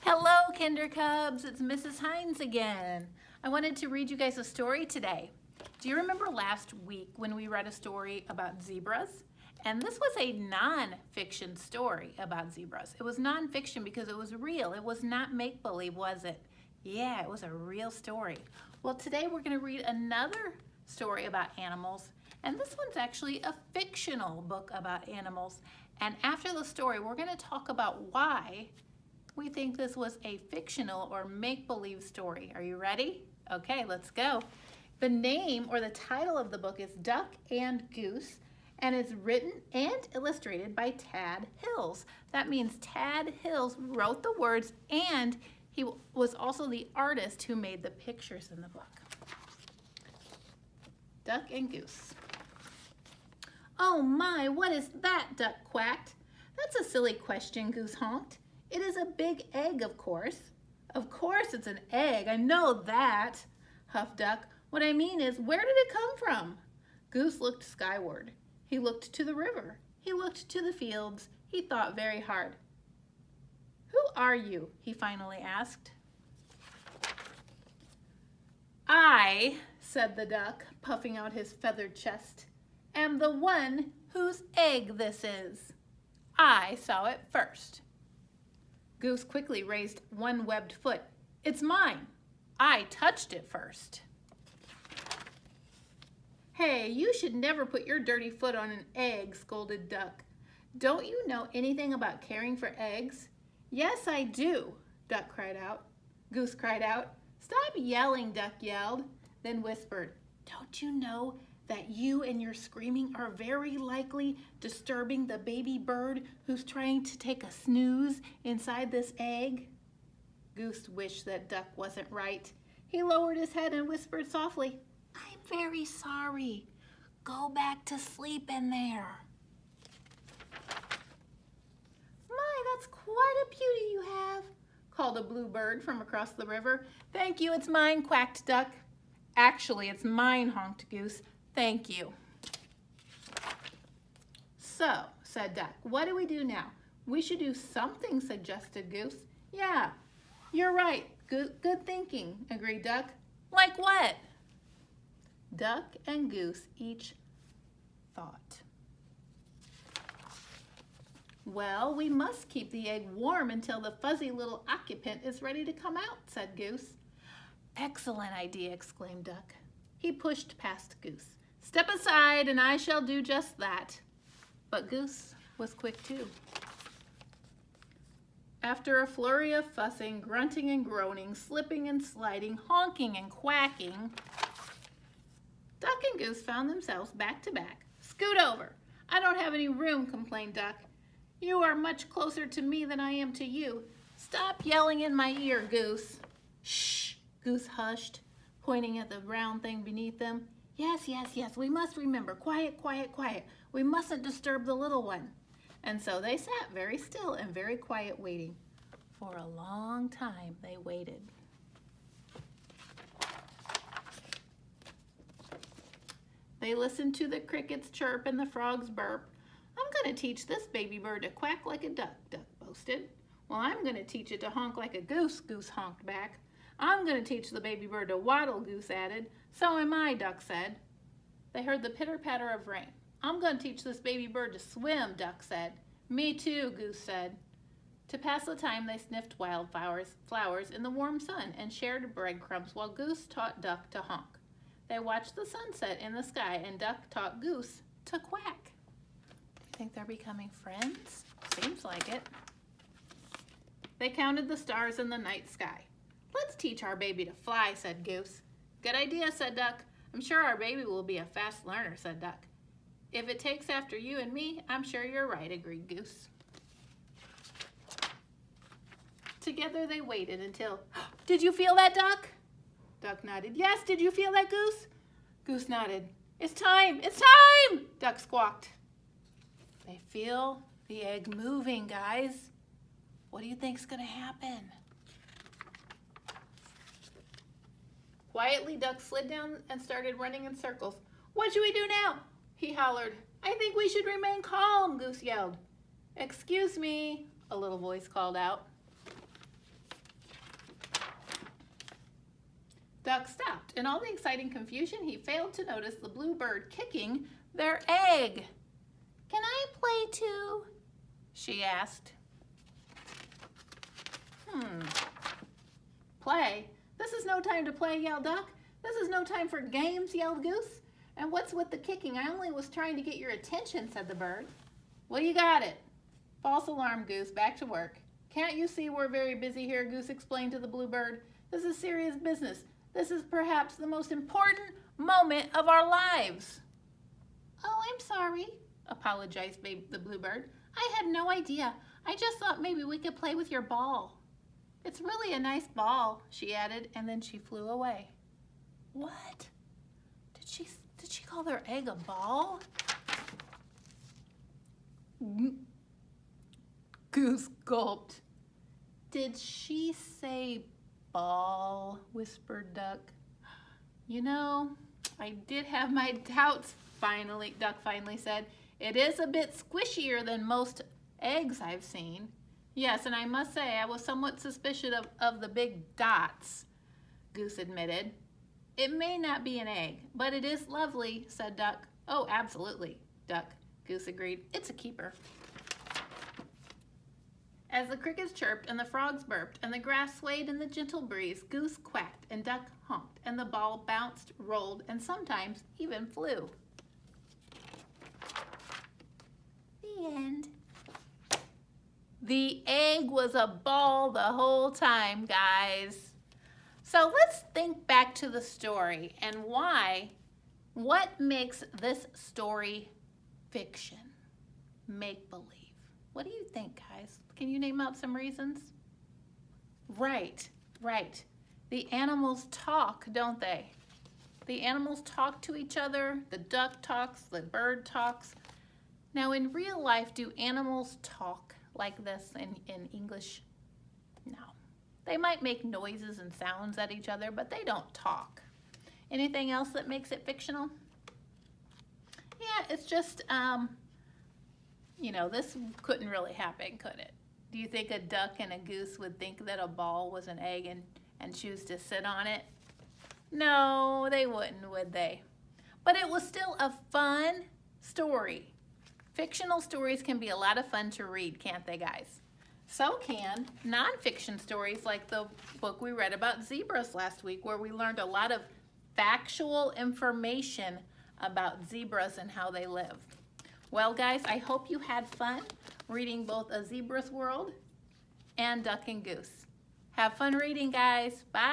Hello, Kinder Cubs. It's Mrs. Hines again. I wanted to read you guys a story today. Do you remember last week when we read a story about zebras? And this was a non-fiction story about zebras. It was non-fiction because it was real. It was not make-believe, was it? Yeah, it was a real story. Well, today we're going to read another story about animals. And this one's actually a fictional book about animals. And after the story, we're going to talk about why we think this was a fictional or make-believe story. Are you ready? Okay, let's go. The name or the title of the book is Duck and Goose, and it's written and illustrated by Tad Hills. That means Tad Hills wrote the words, and he was also the artist who made the pictures in the book. Duck and Goose. "Oh my, what is that?" Duck quacked. "That's a silly question," Goose honked. "It is a big egg, of course." "Of course it's an egg, I know that," huffed Duck. "What I mean is, where did it come from?" Goose looked skyward. He looked to the river. He looked to the fields. He thought very hard. "Who are you?" he finally asked. "I," said the duck, puffing out his feathered chest, "am the one whose egg this is. I saw it first." Goose quickly raised one webbed foot. "It's mine. I touched it first." "Hey, you should never put your dirty foot on an egg," scolded Duck. "Don't you know anything about caring for eggs?" "Yes, I do," Duck cried out. Goose cried out. "Stop yelling," Duck yelled, then whispered, "Don't you know that you and your screaming are very likely disturbing the baby bird who's trying to take a snooze inside this egg?" Goose wished that Duck wasn't right. He lowered his head and whispered softly, "I'm very sorry. Go back to sleep in there." "My, that's quite a beauty you have," called a blue bird from across the river. "Thank you, it's mine," quacked Duck. "Actually, it's mine," honked Goose. "Thank you." "So," said Duck, "what do we do now?" "We should do something," suggested Goose. "Yeah, you're right. Good thinking," agreed Duck. "Like what?" Duck and Goose each thought. "Well, we must keep the egg warm until the fuzzy little occupant is ready to come out," said Goose. "Excellent idea," exclaimed Duck. He pushed past Goose. "Step aside and I shall do just that." But Goose was quick too. After a flurry of fussing, grunting and groaning, slipping and sliding, honking and quacking, Duck and Goose found themselves back to back. "Scoot over. I don't have any room," complained Duck. "You are much closer to me than I am to you. Stop yelling in my ear, Goose." "Shh," Goose hushed, pointing at the round thing beneath them. Yes, we must remember. Quiet, quiet, quiet. We mustn't disturb the little one." And so they sat very still and very quiet, waiting. For a long time they waited. They listened to the crickets chirp and the frogs burp. "I'm going to teach this baby bird to quack like a duck," Duck boasted. "Well, I'm going to teach it to honk like a goose," Goose honked back. "I'm going to teach the baby bird to waddle," Goose added. "So am I," Duck said. They heard the pitter-patter of rain. "I'm going to teach this baby bird to swim," Duck said. "Me too," Goose said. To pass the time, they sniffed flowers in the warm sun and shared breadcrumbs while Goose taught Duck to honk. They watched the sunset in the sky, and Duck taught Goose to quack. Do you think they're becoming friends? Seems like it. They counted the stars in the night sky. "Let's teach our baby to fly," said Goose. "Good idea," said Duck. "I'm sure our baby will be a fast learner," said Duck. "If it takes after you and me, I'm sure you're right," agreed Goose. Together they waited until, "Did you feel that, Duck?" Duck nodded. "Yes, did you feel that, Goose?" Goose nodded. "It's time, it's time," Duck squawked. They feel the egg moving, guys. What do you think's gonna happen? Quietly, Duck slid down and started running in circles. "What should we do now?" he hollered. "I think we should remain calm," Goose yelled. "Excuse me," a little voice called out. Duck stopped. In all the exciting confusion, he failed to notice the bluebird kicking their egg. "Can I play too?" she asked. Play? This is no time to play, yelled Duck. This is no time for games, yelled Goose. "And what's with the kicking? I only was trying to get your attention," said the bird. "Well, you got it." "False alarm, Goose. Back to work." "Can't you see we're very busy here?" Goose explained to the bluebird. "This is serious business. This is perhaps the most important moment of our lives." "Oh, I'm sorry," apologized the bluebird. "I had no idea. I just thought maybe we could play with your ball." "It's really a nice ball," she added, and then she flew away. What? Did she call their egg a ball? Goose gulped. "Did she say ball?" whispered Duck. "You know, I did have my doubts," Duck finally said. "It is a bit squishier than most eggs I've seen." "Yes, and I must say I was somewhat suspicious of the big dots," Goose admitted. "It may not be an egg, but it is lovely," said Duck. "Oh, absolutely, Duck," Goose agreed. "It's a keeper." As the crickets chirped and the frogs burped and the grass swayed in the gentle breeze, Goose quacked and Duck honked and the ball bounced, rolled, and sometimes even flew. The end. The egg was a ball the whole time, guys. So let's think back to the story and what makes this story fiction, make-believe. What do you think, guys? Can you name out some reasons? Right. The animals talk, don't they? The animals talk to each other. The duck talks, the bird talks. Now, in real life, do animals talk like this in English? No. They might make noises and sounds at each other, but they don't talk. Anything else that makes it fictional? Yeah, it's just, this couldn't really happen, could it? Do you think a duck and a goose would think that a ball was an egg and choose to sit on it? No, they wouldn't, would they? But it was still a fun story. Fictional stories can be a lot of fun to read, can't they, guys? So can nonfiction stories like the book we read about zebras last week, where we learned a lot of factual information about zebras and how they live. Well, guys, I hope you had fun reading both A Zebra's World and Duck and Goose. Have fun reading, guys. Bye.